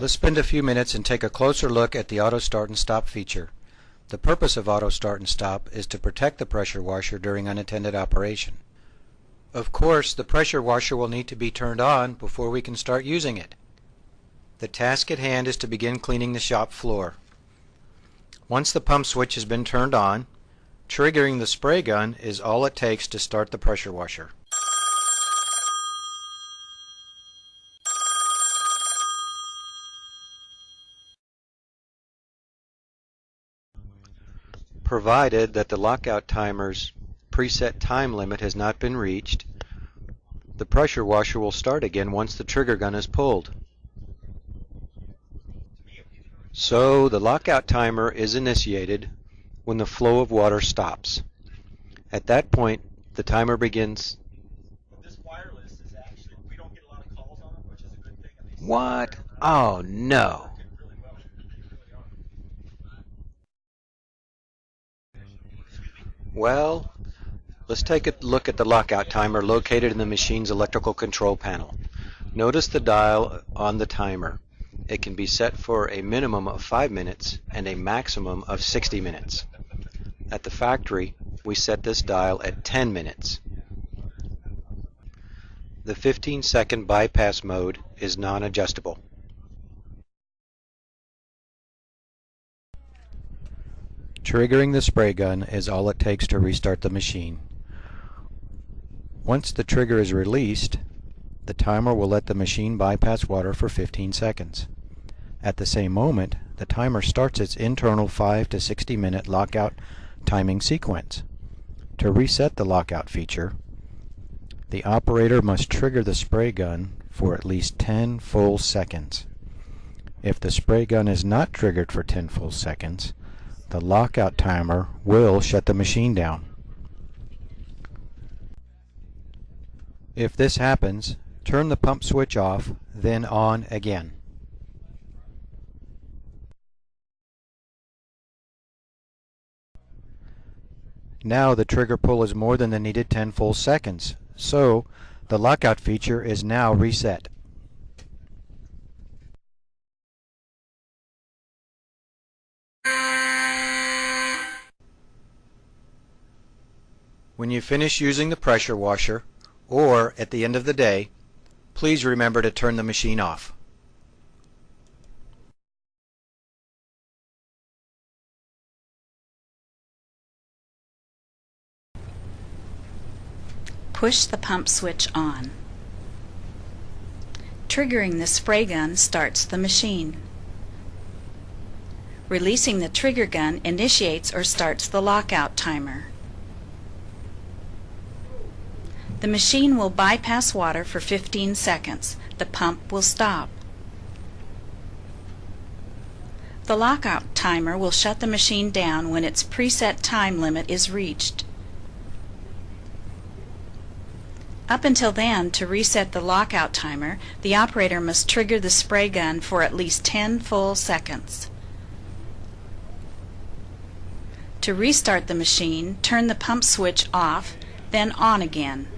Let's spend a few minutes and take a closer look at the Auto Start and Stop feature. The purpose of Auto Start and Stop is to protect the pressure washer during unattended operation. Of course, the pressure washer will need to be turned on before we can start using it. The task at hand is to begin cleaning the shop floor. Once the pump switch has been turned on, triggering the spray gun is all it takes to start the pressure washer. Provided that the lockout timer's preset time limit has not been reached, the pressure washer will start again once the trigger gun is pulled. So the lockout timer is initiated when the flow of water stops. At that point, the timer begins. This wireless is actually, we don't get a lot of calls on it, which is a good thing. What? Oh no. Well, let's take a look at the lockout timer located in the machine's electrical control panel. Notice the dial on the timer. It can be set for a minimum of 5 minutes and a maximum of 60 minutes. At the factory, we set this dial at 10 minutes. The 15-second bypass mode is non-adjustable. Triggering the spray gun is all it takes to restart the machine. Once the trigger is released, the timer will let the machine bypass water for 15 seconds. At the same moment, the timer starts its internal 5 to 60 minute lockout timing sequence. To reset the lockout feature, the operator must trigger the spray gun for at least 10 full seconds. If the spray gun is not triggered for 10 full seconds, the lockout timer will shut the machine down. If this happens, turn the pump switch off, then on again. Now the trigger pull is more than the needed 10 full seconds, so the lockout feature is now reset. When you finish using the pressure washer, or at the end of the day, please remember to turn the machine off. Push the pump switch on. Triggering the spray gun starts the machine. Releasing the trigger gun initiates or starts the lockout timer. The machine will bypass water for 15 seconds. The pump will stop. The lockout timer will shut the machine down when its preset time limit is reached. Up until then, to reset the lockout timer, the operator must trigger the spray gun for at least 10 full seconds. To restart the machine, turn the pump switch off, then on again.